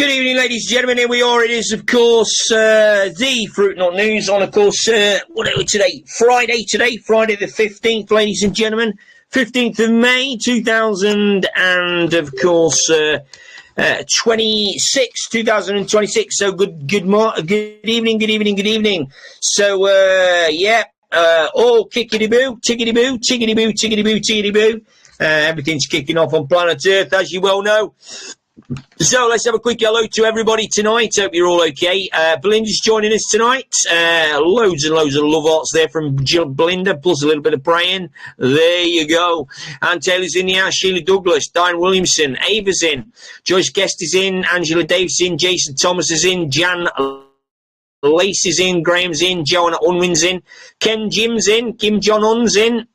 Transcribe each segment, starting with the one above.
Good evening, ladies and gentlemen. Here we are. It is, of course, the Fruit Not News on, of course, what are we today? Friday the 15th, ladies and gentlemen. 15th of May, 2000, and, of course, 2026. So, good evening. So, all tickety-boo. Everything's kicking off on planet Earth, as you well know. So let's have a quick hello to everybody tonight. Hope you're all okay. Belinda's joining us tonight. Loads and loads of love hearts there from Belinda, plus a little bit of praying. There you go. Ann Taylor's in the house. Sheila Douglas, Diane Williamson, Ava's in, Joyce Guest is in, Angela Davis in, Jason Thomas is in, Jan Lace is in, Graham's in, Joanna Unwin's in, Ken Jim's in, Kim John Un's in.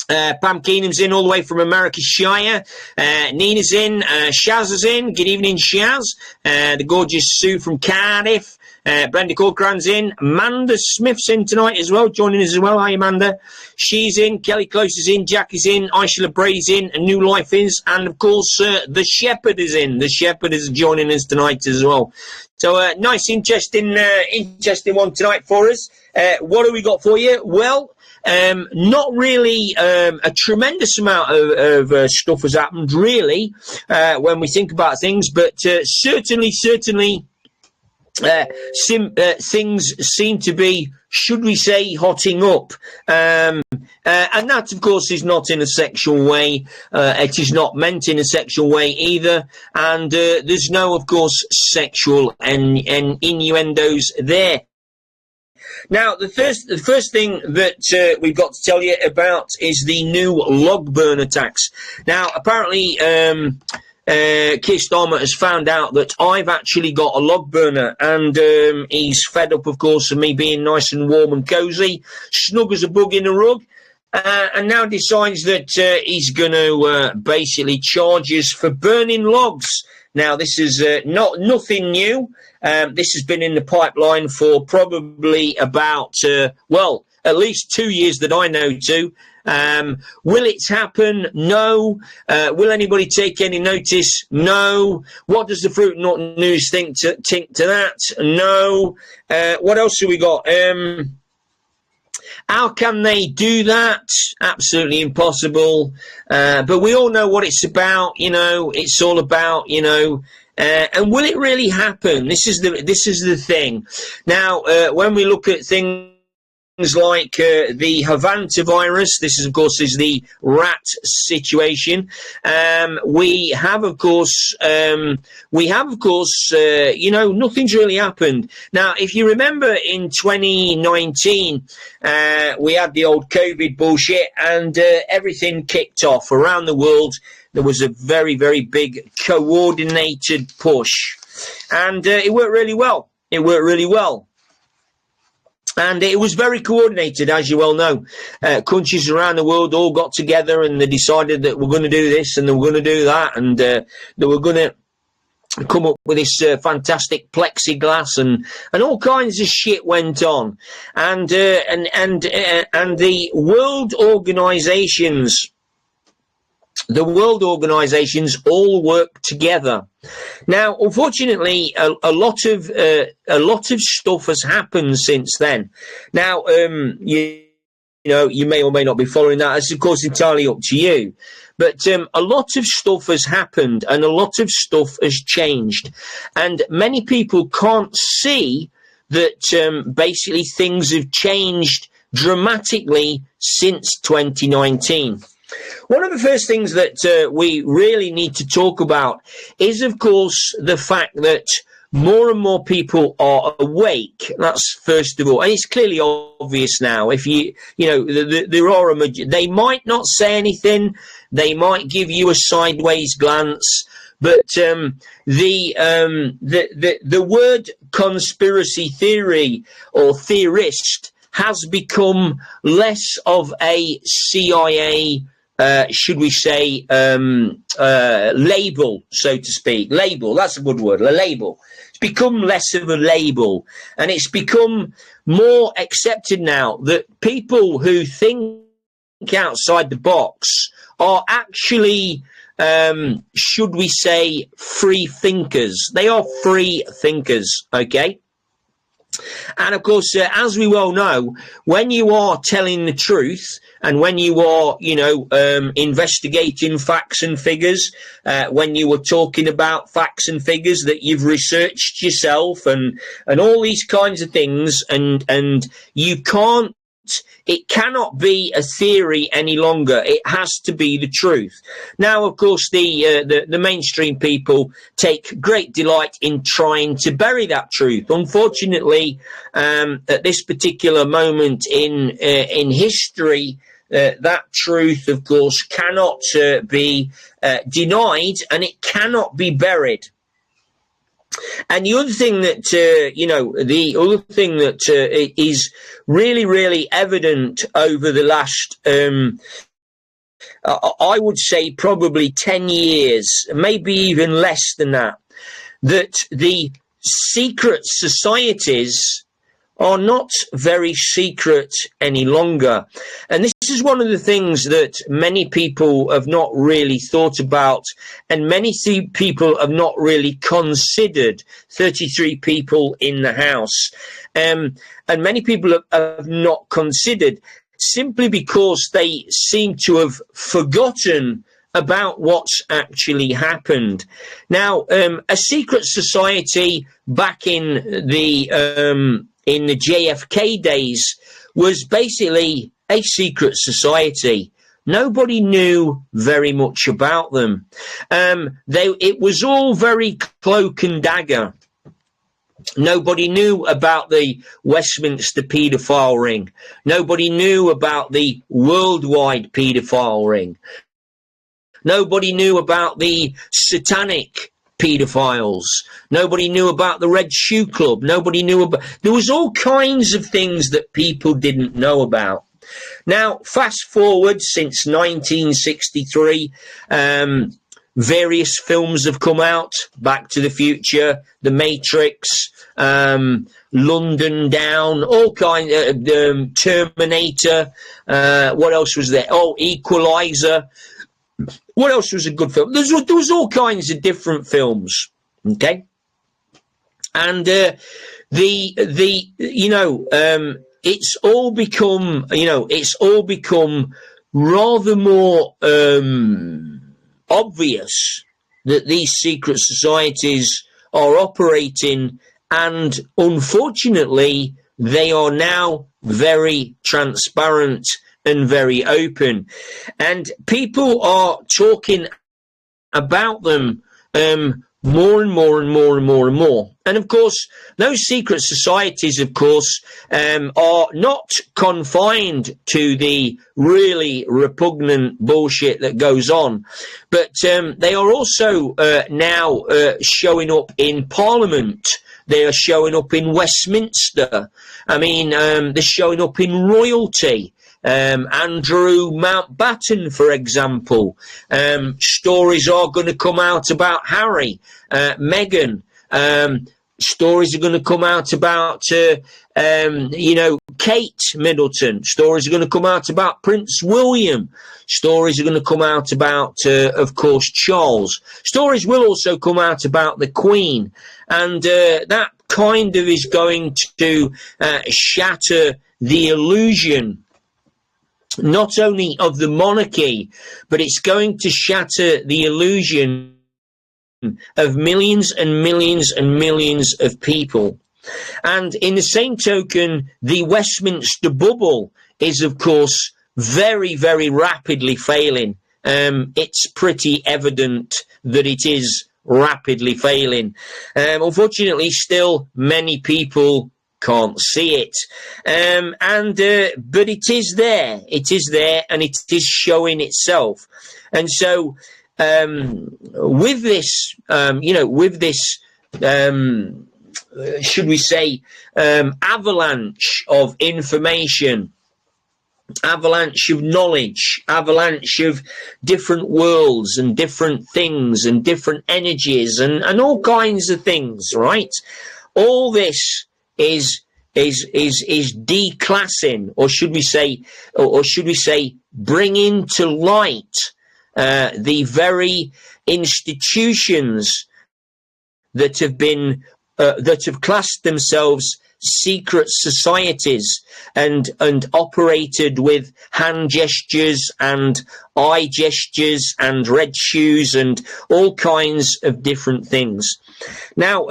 Pam Keenan's in all the way from America's Shire. Nina's in. Shaz is in. Good evening, Shaz. The gorgeous Sue from Cardiff. Brenda Corcoran's in. Amanda Smith's in tonight as well, joining us as well. Hi, Amanda. She's in. Kelly Close is in. Jack is in. Aisha Brady's in. And New Life is. And, of course, The Shepherd is in. The Shepherd is joining us tonight as well. So, nice, interesting one tonight for us. What have we got for you? Well, not really a tremendous amount of stuff has happened, really, when we think about things, but certainly things seem to be, should we say, hotting up. And that, of course, is not in a sexual way. It is not meant in a sexual way either. And there's no, of course, sexual and innuendos there. Now, the first thing that we've got to tell you about is the new log burn attacks. Now, apparently, Keir Starmer has found out that I've actually got a log burner, and he's fed up, of course, of me being nice and warm and cosy, snug as a bug in a rug, and now decides that he's going to basically charge us for burning logs. Now, this is nothing new. This has been in the pipeline for probably about, at least 2 years that I know to. Will it happen? No. Will anybody take any notice? No. What does the Fruit Not News think to that? No. What else have we got? How can they do that? Absolutely impossible. But we all know what it's about. It's all about, and will it really happen? This is the thing. Now, when we look at things like the Havanta virus, this is, of course, is the rat situation. We have, of course, nothing's really happened. Now, if you remember in 2019, we had the old COVID bullshit, and everything kicked off around the world. There was a very, very big coordinated push, and it worked really well. And it was very coordinated, as you well know. Countries around the world all got together, and they decided that we're going to do this and they were going to do that, and they were going to come up with this fantastic plexiglass, and all kinds of shit went on. And the world organizations all work together. Now, unfortunately, a lot of stuff has happened since then. Now, you may or may not be following that. It's, of course, entirely up to you. But a lot of stuff has happened, and a lot of stuff has changed. And many people can't see that basically things have changed dramatically since 2019. One of the first things that we really need to talk about is, of course, the fact that more and more people are awake. That's first of all, and it's clearly obvious now. If there are they might not say anything, they might give you a sideways glance, but the word conspiracy theory or theorist has become less of a CIA. Should we say, label, so to speak. Label, that's a good word, a label. It's become less of a label, and it's become more accepted now that people who think outside the box are actually should we say, free thinkers. They are free thinkers, okay? And of course, as we well know, when you are telling the truth and when you are, investigating facts and figures, when you are talking about facts and figures that you've researched yourself and all these kinds of things, and you can't, it cannot be a theory any longer. It has to be the truth. Now, of course, the mainstream people take great delight in trying to bury that truth. Unfortunately, at this particular moment in history, that truth, of course, cannot be denied, and it cannot be buried. And the other thing that, is really, really evident over the last, I would say probably 10 years, maybe even less than that the secret societies are not very secret any longer. And this is one of the things that many people have not really thought about, and many people have not really considered. 33 people in the House. And many people have not considered, simply because they seem to have forgotten about what's actually happened. Now, a secret society back in the JFK days was basically a secret society. Nobody knew very much about them. It was all very cloak and dagger. Nobody knew about the Westminster paedophile ring. Nobody knew about the worldwide paedophile ring. Nobody knew about the satanic paedophiles. Nobody knew about the Red Shoe Club. Nobody knew about... There was all kinds of things that people didn't know about. Now, fast forward since 1963, various films have come out. Back to the Future, The Matrix, London Down, all kinds, Terminator, what else was there? Oh, Equalizer. What else was a good film? There was all kinds of different films, okay? And it's all become rather more obvious that these secret societies are operating, and unfortunately they are now very transparent and very open, and people are talking about them more and more and more and more and more. And of course, those secret societies, of course, are not confined to the really repugnant bullshit that goes on, but they are also now showing up in Parliament. They are showing up in Westminster. I mean, they're showing up in royalty. Andrew Mountbatten, for example. Stories are going to come out about Harry, Meghan. Stories are going to come out about, Kate Middleton. Stories are going to come out about Prince William. Stories are going to come out about, of course, Charles. Stories will also come out about the Queen. And that kind of is going to shatter the illusion not only of the monarchy, but it's going to shatter the illusion of millions and millions and millions of people. And in the same token, the Westminster bubble is, of course, very, very rapidly failing. It's pretty evident that it is rapidly failing. Unfortunately, still many people can't see it, but it is there. It is there, and it is showing itself. And so, with this, should we say, avalanche of information, avalanche of knowledge, avalanche of different worlds and different things and different energies and all kinds of things, right? All this is declassing, or should we say bringing to light the very institutions that have been that have classed themselves secret societies and operated with hand gestures and eye gestures and red shoes and all kinds of different things. Now,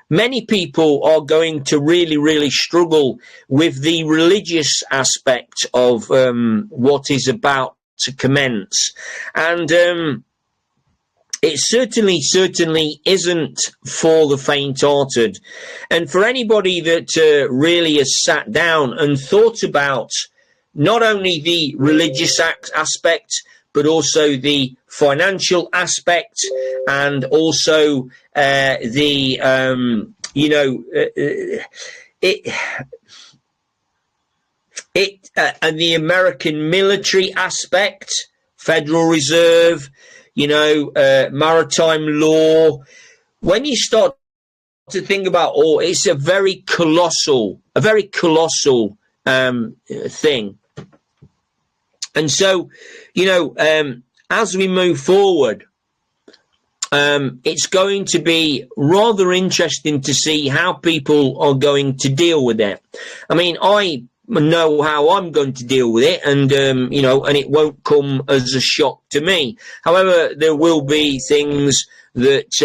many people are going to really struggle with the religious aspect of what is about to commence, and it certainly isn't for the faint-hearted. And for anybody that really has sat down and thought about not only the religious aspect, but also the financial aspect, and also and the American military aspect, Federal Reserve, maritime law. When you start to think about it's a very colossal thing. And so, as we move forward, it's going to be rather interesting to see how people are going to deal with it. I mean, I know how I'm going to deal with it, and and it won't come as a shock to me. However, there will be things that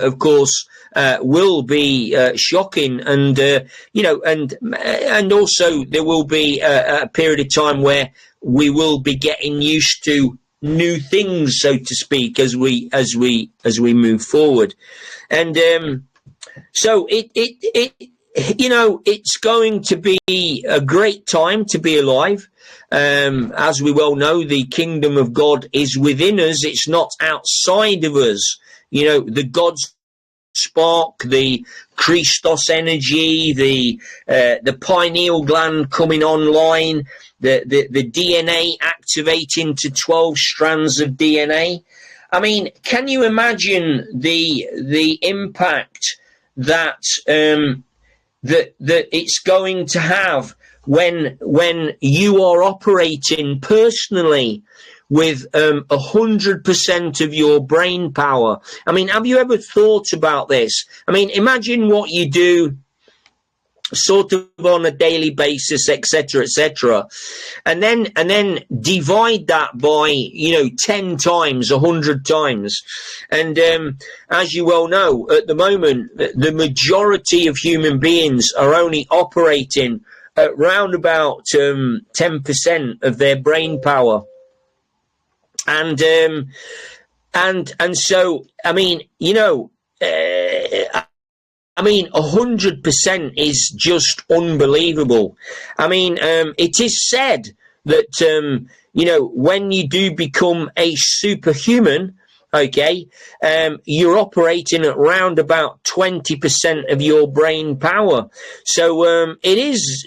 of course will be shocking, and and also there will be a period of time where we will be getting used to new things, so to speak, as we move forward. And so it's going to be a great time to be alive. As we well know, the kingdom of God is within us. It's not outside of us. The God's spark, the Christos energy, the pineal gland coming online, the DNA activating to 12 strands of DNA. I mean, can you imagine the impact that that it's going to have when you are operating personally with 100% of your brain power? I mean, have you ever thought about this? I mean, imagine what you do sort of on a daily basis, etc., and then divide that by 10 times, 100 times. And as you well know, at the moment, the majority of human beings are only operating at round about 10% of their brain power. And so, I mean, 100% is just unbelievable. I mean, it is said that, when you do become a superhuman, okay, you're operating at round about 20% of your brain power. So, it is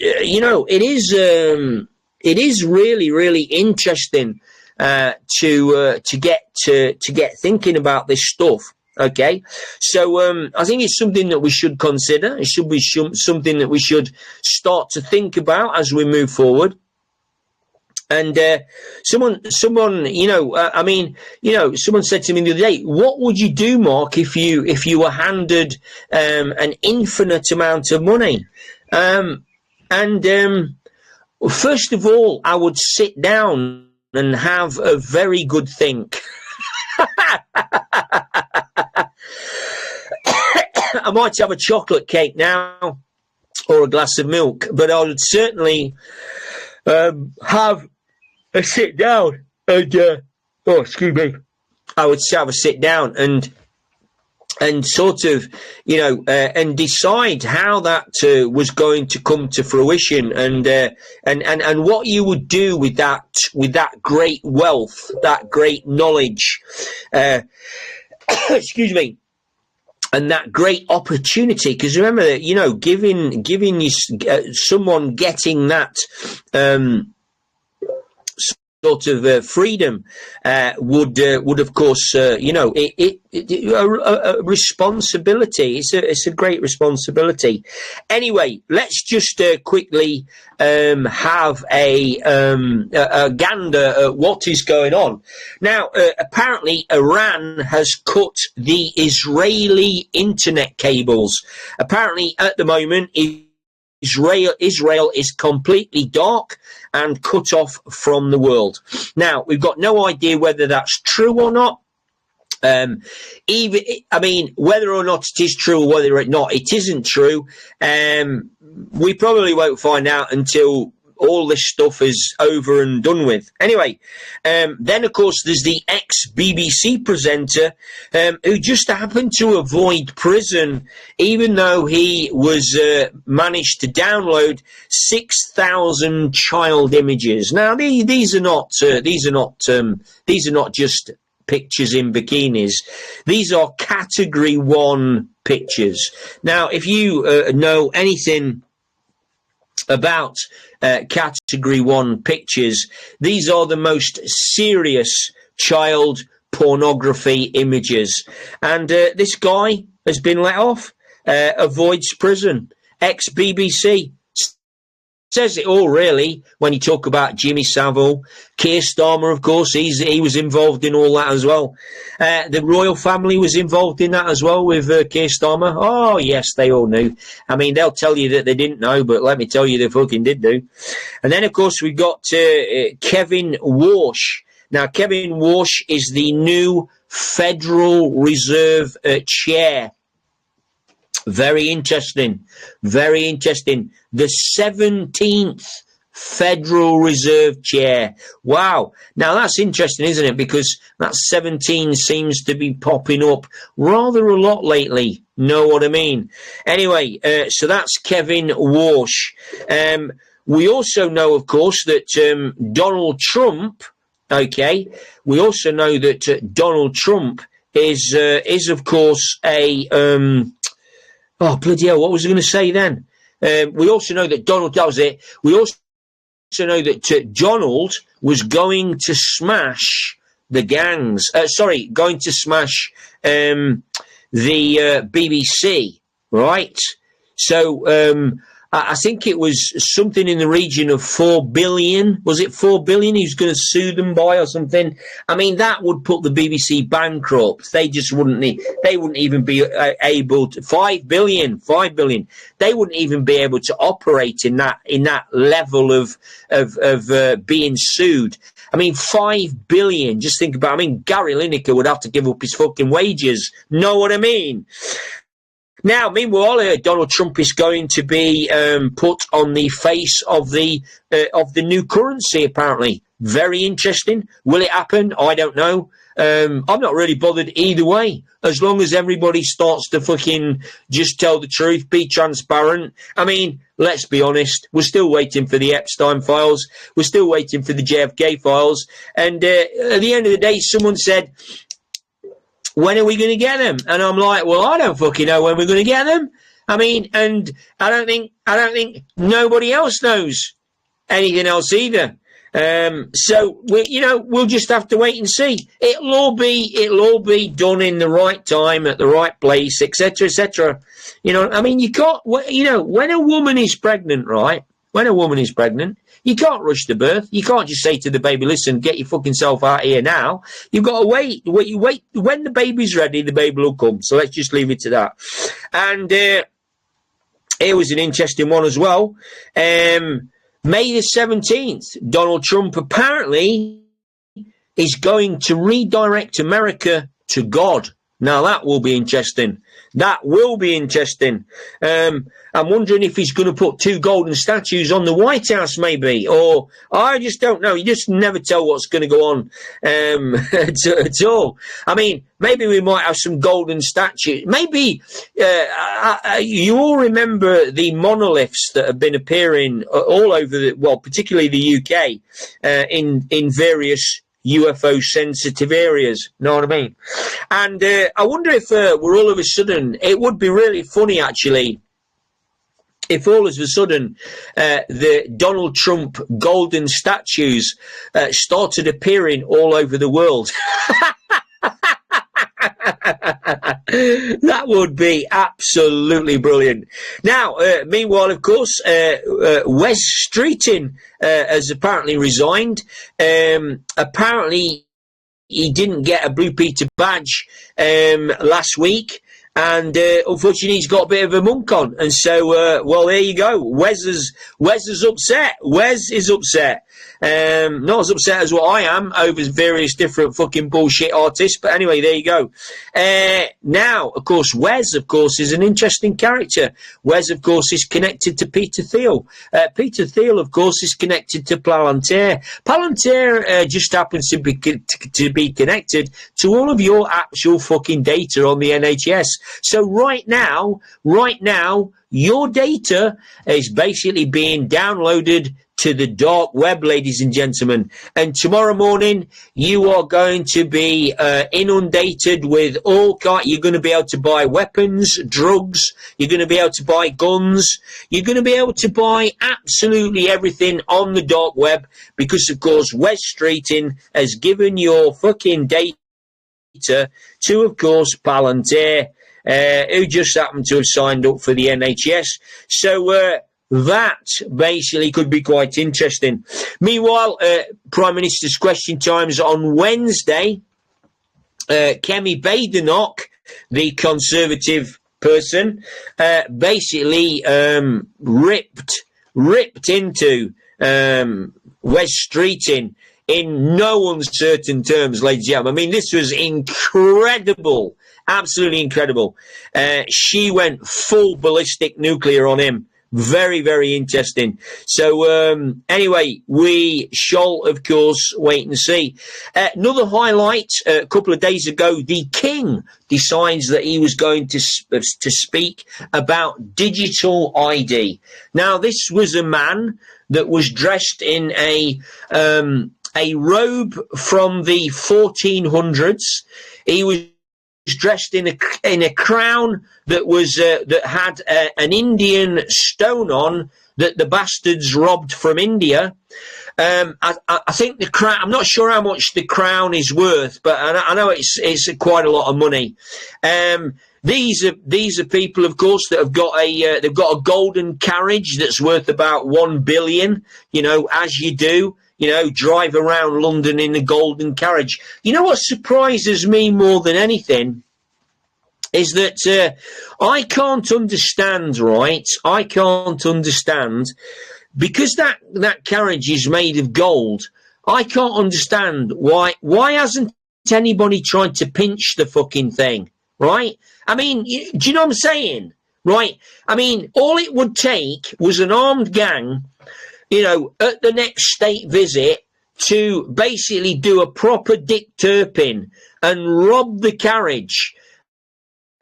really interesting, to get thinking about this stuff. Okay, so I think it's something that we should consider. It should be something that we should start to think about as we move forward. And someone, someone said to me the other day, "What would you do, Mark, if you were handed an infinite amount of money?" First of all, I would sit down and have a very good think. I might have a chocolate cake now or a glass of milk, but I would certainly have a sit down and I would have a sit down and sort of and decide how that was going to come to fruition, and what you would do with that great wealth, that great knowledge, excuse me, and that great opportunity. Because remember that giving you someone getting that sort of freedom would of course you know a responsibility. It's a great responsibility. Anyway, let's just quickly have a gander at what is going on now. Apparently Iran has cut the Israeli internet cables. Apparently at the moment Israel is completely dark and cut off from the world. Now, we've got no idea whether that's true or not. Whether or not it is true or whether or not it isn't true, we probably won't find out until all this stuff is over and done with. Anyway, then of course there's the ex-BBC presenter who just happened to avoid prison, even though he was managed to download 6,000 child images. Now these are not just pictures in bikinis. These are category 1 pictures. Now, if you know anything about category 1 pictures, these are the most serious child pornography images, and this guy has been let off, avoids prison, ex-BBC. Says it all, really, when you talk about Jimmy Savile. Keir Starmer, of course, he was involved in all that as well. The royal family was involved in that as well with Keir Starmer. Oh, yes, they all knew. I mean, they'll tell you that they didn't know, but let me tell you, they fucking did know. And then, of course, we've got Kevin Walsh. Now, Kevin Walsh is the new Federal Reserve chair. Very interesting. Very interesting. The 17th Federal Reserve chair. Wow. Now that's interesting, isn't it? Because that 17 seems to be popping up rather a lot lately. Know what I mean? Anyway, so that's Kevin Walsh. We also know, of course, that Donald Trump, okay, we also know that Donald Trump is of course a... oh, bloody hell, what was I going to say then? We also know that that was it. We also know that Donald was going to smash the gangs. Going to smash the BBC, right? So I think it was something in the region of 4 billion. Was it 4 billion he was going to sue them by or something? I mean, that would put the BBC bankrupt. They just wouldn't even be able to, 5 billion. They wouldn't even be able to operate in that level of being sued. I mean, 5 billion, just think about it. I mean, Gary Lineker would have to give up his fucking wages. Know what I mean? Now, meanwhile, Donald Trump is going to be put on the face of the new currency, apparently. Very interesting. Will it happen? I don't know. I'm not really bothered either way, as long as everybody starts to fucking just tell the truth, be transparent. I mean, let's be honest, we're still waiting for the Epstein files. We're still waiting for the JFK files. And at the end of the day, someone said, when are we going to get them? And I'm like, well, I don't fucking know when we're going to get them. I mean, and I don't think nobody else knows anything else either. So we'll just have to wait and see. It'll all be done in the right time, at the right place, etc., etc. I mean, you can't, when a woman is pregnant, right? When a woman is pregnant, you can't rush the birth. You can't just say to the baby, listen, get your fucking self out here now. You've got to wait. You wait. When the baby's ready, the baby will come. So let's just leave it to that. And here was an interesting one as well. May the 17th, Donald Trump apparently is going to redirect America to God. Now, that will be interesting. That will be interesting. I'm wondering if he's going to put 2 golden statues on the White House, maybe. Or, I just don't know. You just never tell what's going to go on at all. I mean, maybe we might have some golden statues. Maybe you all remember the monoliths that have been appearing all over, particularly the UK, in various UFO sensitive areas, know what I mean? And I wonder if we're all of a sudden, it would be really funny actually if all of a sudden the Donald Trump golden statues started appearing all over the world. That would be absolutely brilliant. Now, meanwhile, of course, Wes Streeting has apparently resigned. Apparently, he didn't get a Blue Peter badge last week. And unfortunately, he's got a bit of a monk on. And so, well, there you go. Wes is upset. Wes is upset. Not as upset as what I am over various different fucking bullshit artists. But anyway, there you go. Now, of course, Wes, of course, is an interesting character. Wes, of course, is connected to Peter Thiel. Peter Thiel, of course, is connected to Palantir. Palantir just happens to be connected to all of your actual fucking data on the NHS. So right now, your data is basically being downloaded to the dark web, ladies and gentlemen. And tomorrow morning, you are going to be inundated with all kinds. You're going to be able to buy weapons, drugs. You're going to be able to buy guns. You're going to be able to buy absolutely everything on the dark web because, of course, Wes Streeting has given your fucking data to, of course, Palantir, who just happened to have signed up for the NHS. So that basically could be quite interesting. Meanwhile, Prime Minister's Question Times on Wednesday, Kemi Badenoch, the Conservative person, basically ripped into Wes Streeting in no uncertain terms, ladies and gentlemen. I mean, this was incredible. Absolutely incredible. She went full ballistic nuclear on him. Very, very interesting. So, anyway, we shall, of course, wait and see. Another highlight, a couple of days ago, the King decides that he was going to speak about digital ID. Now, this was a man that was dressed in a robe from the 1400s. He was dressed in a crown that was that had an Indian stone on that the bastards robbed from India. I think the crown. I'm not sure how much the crown is worth, but I know it's quite a lot of money. These are people, of course, that have got they've got a golden carriage that's worth about 1 billion. You know, as you do. You know, drive around London in a golden carriage. You know what surprises me more than anything is that I can't understand, right? I can't understand, because that carriage is made of gold. I can't understand why hasn't anybody tried to pinch the fucking thing, right? I mean, do you know what I'm saying? Right? I mean, all it would take was an armed gang, you know, at the next state visit to basically do a proper Dick Turpin and rob the carriage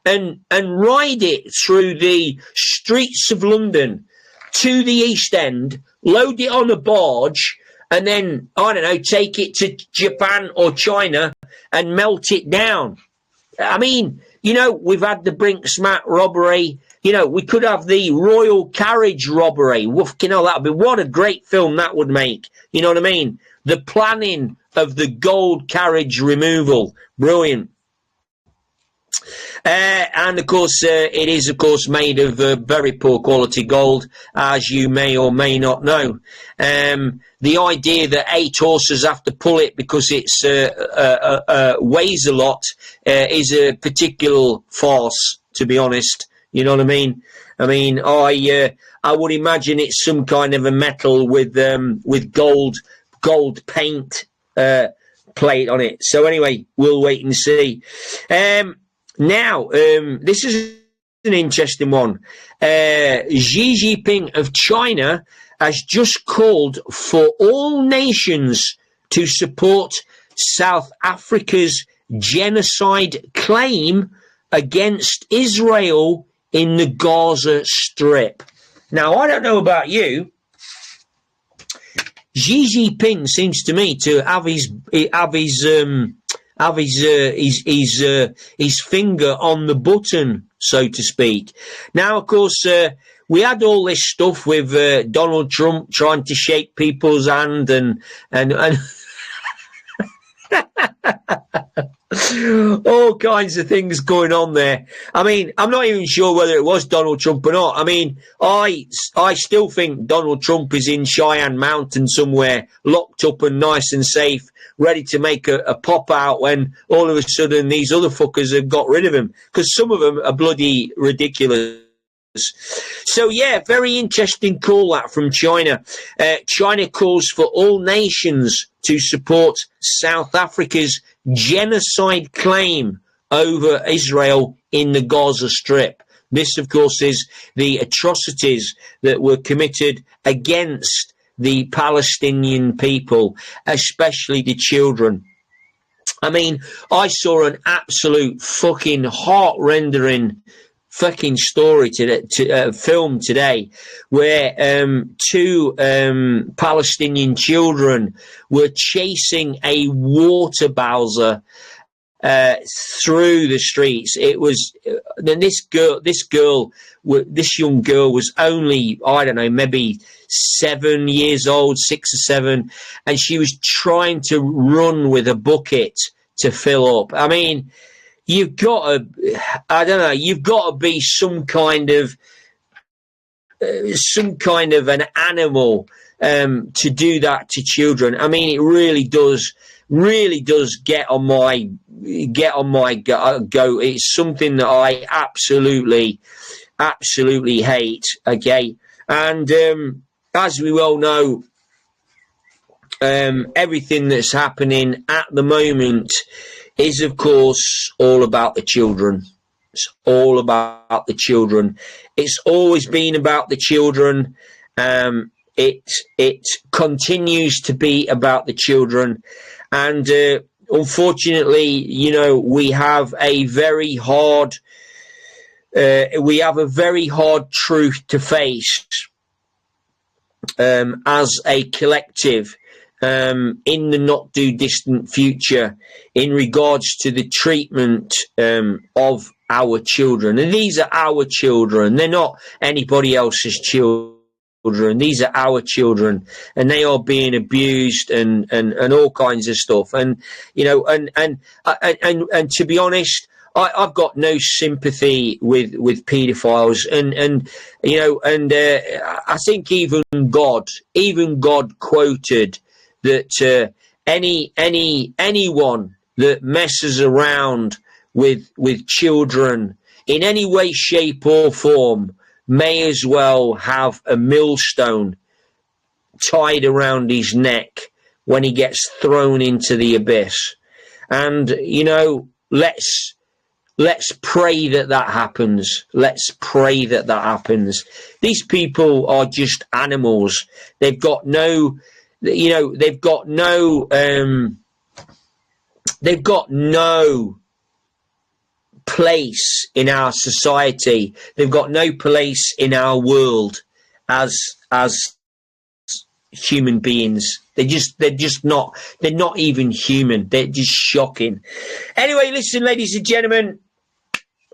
and ride it through the streets of London to the East End, load it on a barge, and then, I don't know, take it to Japan or China and melt it down. I mean, you know, we've had the Brinksmat robbery. You know, we could have the Royal Carriage robbery. You know, that would be, what a great film that would make. You know what I mean? The planning of the gold carriage removal. Brilliant. And of course, it is, of course, made of very poor quality gold, as you may or may not know. The idea that 8 horses have to pull it because it's weighs a lot is a particular farce, to be honest. You know what I mean? I mean, I would imagine it's some kind of a metal with gold paint plate on it. So anyway, we'll wait and see. Now, this is an interesting one. Xi Jinping of China has just called for all nations to support South Africa's genocide claim against Israel in the Gaza Strip. Now, I don't know about you. Xi Jinping seems to me to have his finger on the button, so to speak. Now, of course, we had all this stuff with Donald Trump trying to shake people's hand and all kinds of things going on there. I mean, I'm not even sure whether it was Donald Trump or not. I mean, I still think Donald Trump is in Cheyenne Mountain somewhere, locked up and nice and safe, ready to make a pop out when all of a sudden these other fuckers have got rid of him, because some of them are bloody ridiculous. So yeah, very interesting call that from China. China calls for all nations to support South Africa's genocide claim over Israel in the Gaza Strip. This, of course, is the atrocities that were committed against the Palestinian people, especially the children. I mean, I saw an absolute fucking heart-rendering fucking story film today where two Palestinian children were chasing a water bowser through the streets. It was then this young girl was only, I don't know, maybe 7 years old, 6 or 7, and she was trying to run with a bucket to fill up. I mean, you've got to be some kind of an animal to do that to children. I mean, it really does get on my goat. It's something that I absolutely hate. Okay, and as we well know, everything that's happening at the moment is, of course, all about the children. It's all about the children. It's always been about the children. It continues to be about the children. And unfortunately, you know, we have a very hard truth to face as a collective. In the not too distant future, in regards to the treatment of our children. And these are our children. They're not anybody else's children. These are our children, and they are being abused and all kinds of stuff. And, you know, and to be honest, I've got no sympathy with paedophiles, and you know, and I think even God quoted that anyone that messes around with children in any way, shape or form may as well have a millstone tied around his neck when he gets thrown into the abyss. And, you know, let's pray that happens. Let's pray that happens. These people are just animals. They've got no place in our society. They've got no place in our world as human beings. They're not even human. They're just shocking. Anyway, listen, ladies and gentlemen,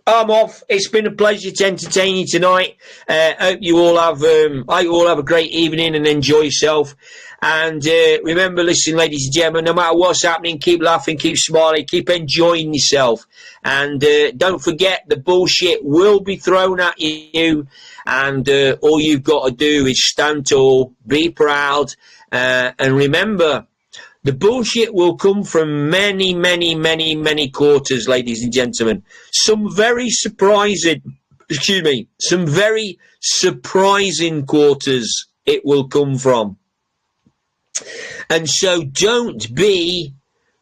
I'm off. It's been a pleasure to entertain you tonight. Hope you all have a great evening and enjoy yourself. And remember, listen, ladies and gentlemen, no matter what's happening, keep laughing, keep smiling, keep enjoying yourself. And don't forget, the bullshit will be thrown at you. And all you've got to do is stand tall, be proud, and remember, the bullshit will come from many, many, many, many quarters, ladies and gentlemen. Some very surprising quarters it will come from. And so don't be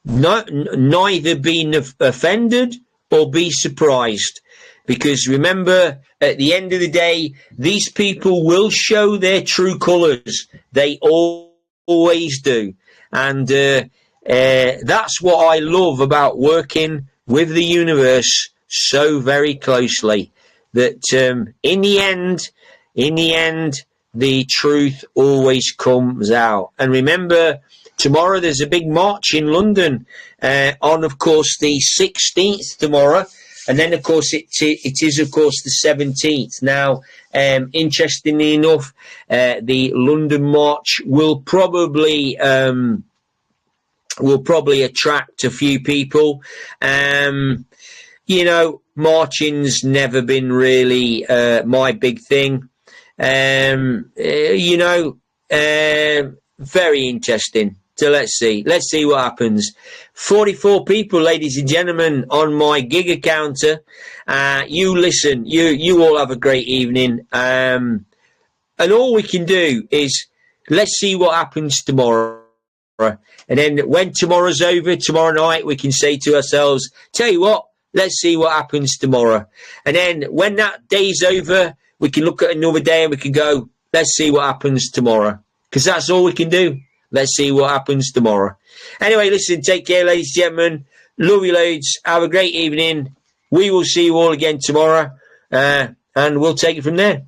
neither be offended or be surprised. Because remember, at the end of the day, these people will show their true colours. They always do. And that's what I love about working with the universe so very closely. That in the end, the truth always comes out. And remember, tomorrow there's a big march in London on, of course, the 16th tomorrow. And then, of course, it is, of course, the 17th. Now, interestingly enough, the London March will probably attract a few people. You know, marching's never been really my big thing. You know, very interesting. So let's see what happens. 44 people, ladies and gentlemen, on my Giga counter. You listen, you all have a great evening. And all we can do is let's see what happens tomorrow. And then when tomorrow's over, tomorrow night, we can say to ourselves, tell you what, let's see what happens tomorrow. And then when that day's over, we can look at another day and we can go, let's see what happens tomorrow. Because that's all we can do. Let's see what happens tomorrow. Anyway, listen, take care, ladies and gentlemen. Love you loads. Have a great evening. We will see you all again tomorrow. And we'll take it from there.